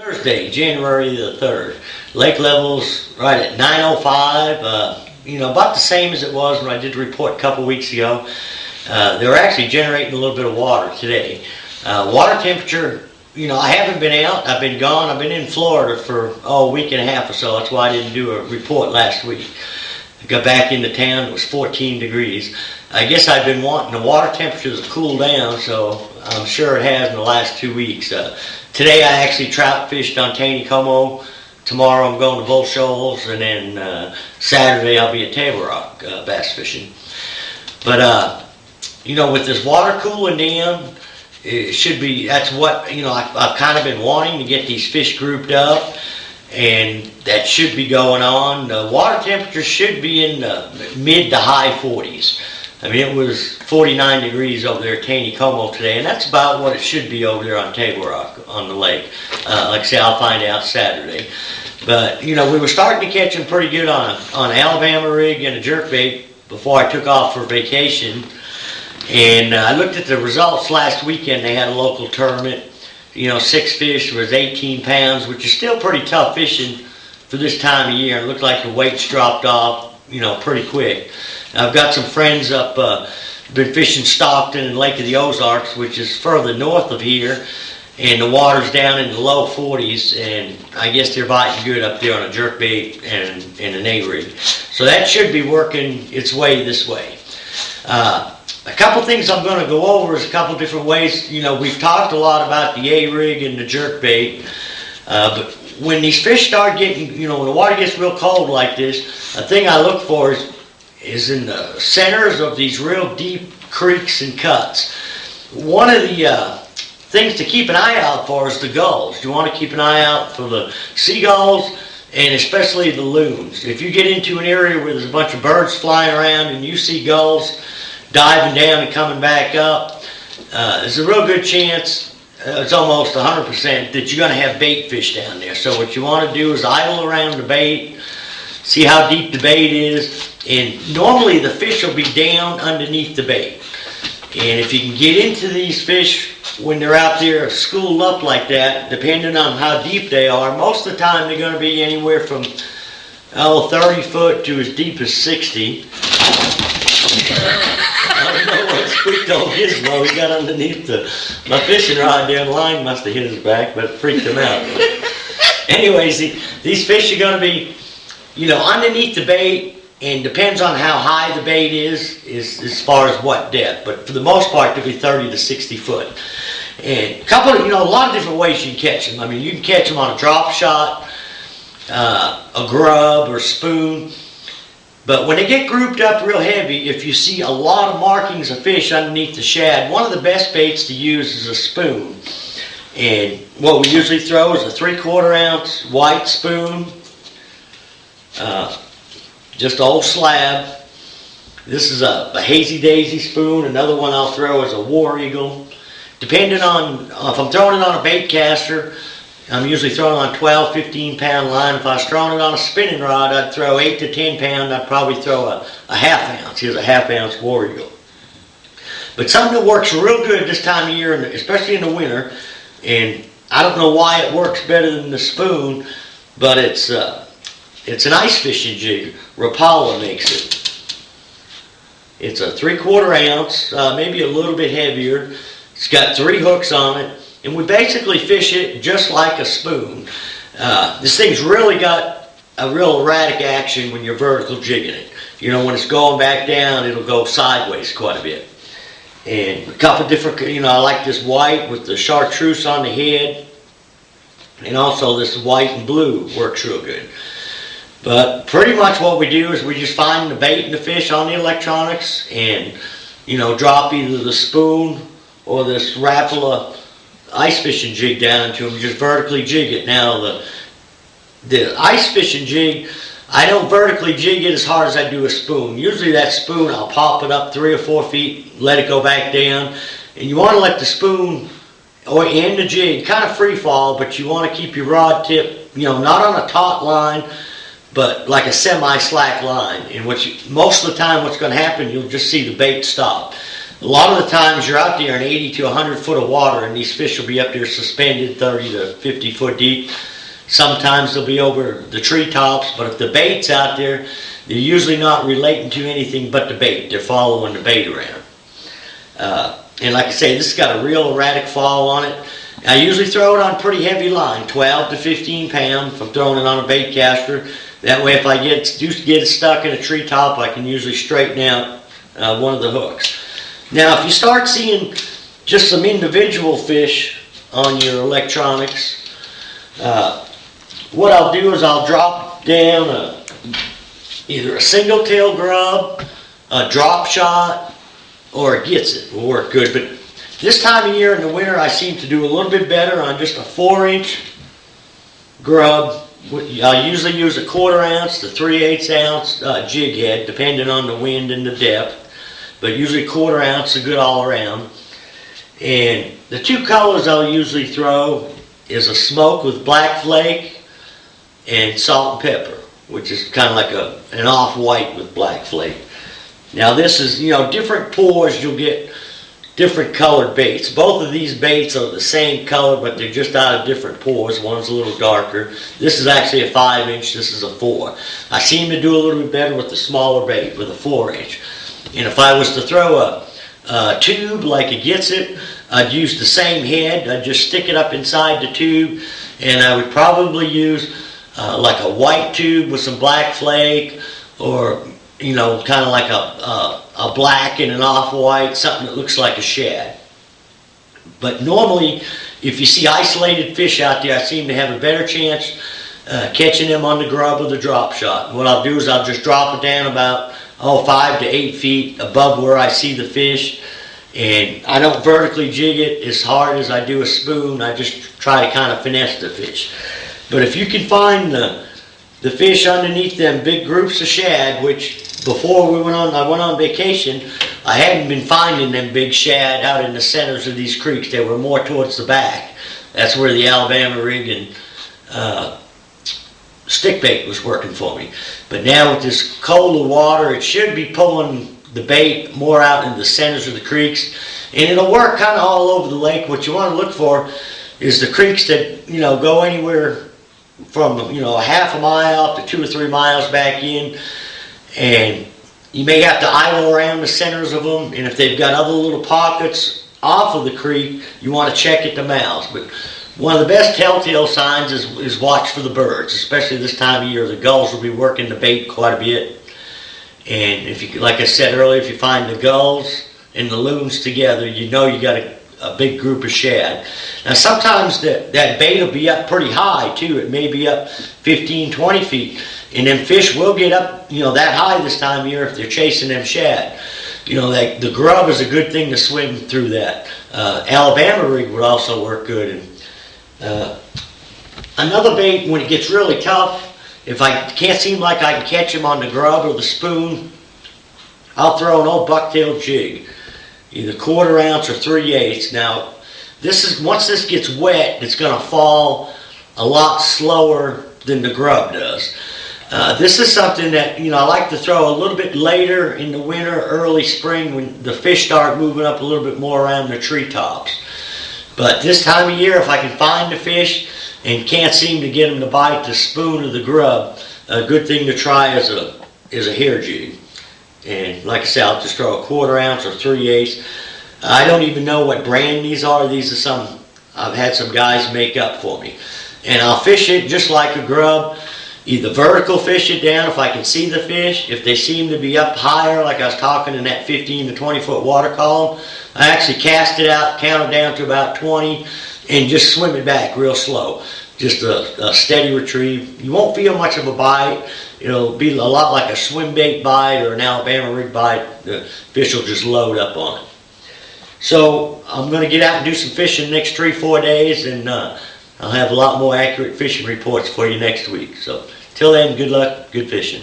Thursday, January the 3rd. Lake level's right at 905. About the same as it was when I did the report a couple weeks ago. They were actually generating a little bit of water today. Water temperature, I haven't been out. I've been gone. I've been in Florida for a week and a half or so. That's why I didn't do a report last week. I got back into town. It was 14 degrees. I guess I've been wanting the water temperatures to cool down, so I'm sure it has in the last 2 weeks. Today I actually trout fished on Taney-Como. Tomorrow I'm going to Bull Shoals, and then Saturday I'll be at Table Rock bass fishing. But with this water cooling down, it should be, that's what, I've kind of been wanting to get these fish grouped up, and that should be going on. The water temperature should be in the mid to high 40s. I mean, it was 49 degrees over there at Taney-Como today, and that's about what it should be over there on Table Rock on the lake. Like I say, I'll find out Saturday. But, we were starting to catch them pretty good on an Alabama rig and a jerkbait before I took off for vacation. And I looked at the results last weekend. They had a local tournament. 6 fish was 18 pounds, which is still pretty tough fishing for this time of year. It looked like the weights dropped off, pretty quick. I've got some friends up, been fishing Stockton and Lake of the Ozarks, which is further north of here, and the water's down in the low 40s, and I guess they're biting good up there on a jerkbait and an A-rig. So that should be working its way this way. A couple things I'm going to go over is a couple different ways. We've talked a lot about the A-rig and the jerkbait, but when these fish start getting, when the water gets real cold like this, a thing I look for is in the centers of these real deep creeks and cuts. One of the things to keep an eye out for is the gulls. You want to keep an eye out for the seagulls and especially the loons. If you get into an area where there's a bunch of birds flying around and you see gulls diving down and coming back up, there's a real good chance, it's almost 100%, that you're going to have bait fish down there. So what you want to do is idle around the bait, see how deep the bait is, and normally the fish will be down underneath the bait. And if you can get into these fish when they're out there schooled up like that, depending on how deep they are, most of the time they're going to be anywhere from 30 foot to as deep as 60. I don't know what squeaked on his low. He got underneath my fishing rod there. The line must have hit his back, but it freaked him out. Anyways, these fish are going to be, underneath the bait, and depends on how high the bait is as far as what depth. But for the most part, they'll be 30 to 60 foot. And a lot of different ways you can catch them. I mean, you can catch them on a drop shot, a grub or spoon. But when they get grouped up real heavy, if you see a lot of markings of fish underneath the shad, one of the best baits to use is a spoon. And what we usually throw is a 3/4 ounce white spoon, just an old slab. This is a Hazy Daisy spoon. Another one I'll throw is a War Eagle. Depending on, if I'm throwing it on a bait caster, I'm usually throwing on 12, 15 pound line. If I was throwing it on a spinning rod, I'd throw 8 to 10 pound. I'd probably throw a half ounce. Here's a half ounce War Eagle. But something that works real good this time of year, especially in the winter, and I don't know why it works better than the spoon, but it's an ice fishing jig. Rapala makes it. It's a 3/4 ounce, maybe a little bit heavier. It's got 3 hooks on it. And we basically fish it just like a spoon. This thing's really got a real erratic action when you're vertical jigging it. When it's going back down, it'll go sideways quite a bit. And a couple different, I like this white with the chartreuse on the head. And also this white and blue works real good. But pretty much what we do is we just find the bait and the fish on the electronics and, drop either the spoon or this Rapala ice fishing jig down into them, just vertically jig it. Now the ice fishing jig, I don't vertically jig it as hard as I do a spoon. Usually that spoon, I'll pop it up 3 or 4 feet, let it go back down, and you want to let the spoon and the jig kind of free fall, but you want to keep your rod tip, not on a taut line, but like a semi-slack line. And most of the time what's going to happen, you'll just see the bait stop. A lot of the times you're out there in 80 to 100 foot of water, and these fish will be up there suspended 30 to 50 foot deep. Sometimes they'll be over the treetops, but if the bait's out there, they're usually not relating to anything but the bait. They're following the bait around. And like I say, this has got a real erratic fall on it. I usually throw it on pretty heavy line, 12 to 15 pound if I'm throwing it on a bait caster. That way if I get it stuck in a treetop, I can usually straighten out one of the hooks. Now if you start seeing just some individual fish on your electronics, what I'll do is I'll drop down either a single tail grub, a drop shot, or a gets it will work good. But this time of year in the winter, I seem to do a little bit better on just a 4-inch grub. I usually use a 1/4 ounce to 3/8 ounce jig head, depending on the wind and the depth. But usually 1/4 ounce is good all around. And the two colors I'll usually throw is a smoke with black flake and salt and pepper, which is kind of like an off-white with black flake. Now this is, different pours, you'll get different colored baits. Both of these baits are the same color, but they're just out of different pours. One's a little darker. This is actually a 5-inch, this is a 4. I seem to do a little bit better with the smaller bait, with a 4-inch. And if I was to throw a tube like it gets it, I'd use the same head. I'd just stick it up inside the tube, and I would probably use like a white tube with some black flake, or kind of like a black and an off-white, something that looks like a shad. But normally, if you see isolated fish out there, I seem to have a better chance catching them on the grub or the drop shot. What I'll do is I'll just drop it down about 5 to 8 feet above where I see the fish, and I don't vertically jig it as hard as I do a spoon. I just try to kind of finesse the fish. But if you can find the fish underneath them big groups of shad, which before I went on vacation, I hadn't been finding them big shad out in the centers of these creeks. They were more towards the back. That's where the Alabama rig and stick bait was working for me. But now with this colder water, it should be pulling the bait more out in the centers of the creeks, and it'll work kind of all over the lake. What you want to look for is the creeks that go anywhere from a half a mile up to 2 or 3 miles back in, and you may have to idle around the centers of them, and if they've got other little pockets off of the creek, you want to check at the mouths. But one of the best telltale signs is watch for the birds, especially this time of year. The gulls will be working the bait quite a bit, and if you, like I said earlier, if you find the gulls and the loons together, you got a big group of shad. Now sometimes that bait will be up pretty high too. It may be up 15, 20 feet. And them fish will get up, that high this time of year if they're chasing them shad. The grub is a good thing to swim through that. Alabama rig would also work good. And another bait, when it gets really tough, if I can't seem like I can catch them on the grub or the spoon, I'll throw an old bucktail jig, either 1/4 ounce or 3/8. Now, once this gets wet, it's going to fall a lot slower than the grub does. This is something that I like to throw a little bit later in the winter, early spring, when the fish start moving up a little bit more around the treetops. But this time of year, if I can find the fish and can't seem to get them to bite the spoon or the grub, a good thing to try is a hair jig. And like I said, I'll just throw a 1/4 ounce or 3/8. I don't even know what brand these are. These are some I've had some guys make up for me. And I'll fish it just like a grub. Either vertical fish it down if I can see the fish. If they seem to be up higher, like I was talking in that 15 to 20 foot water column, I actually cast it out, count it down to about 20, and just swim it back real slow. Just a steady retrieve. You won't feel much of a bite. It'll be a lot like a swim bait bite or an Alabama rig bite. The fish will just load up on it. So I'm going to get out and do some fishing the next 3-4 days, and I'll have a lot more accurate fishing reports for you next week. So till then, good luck, good fishing.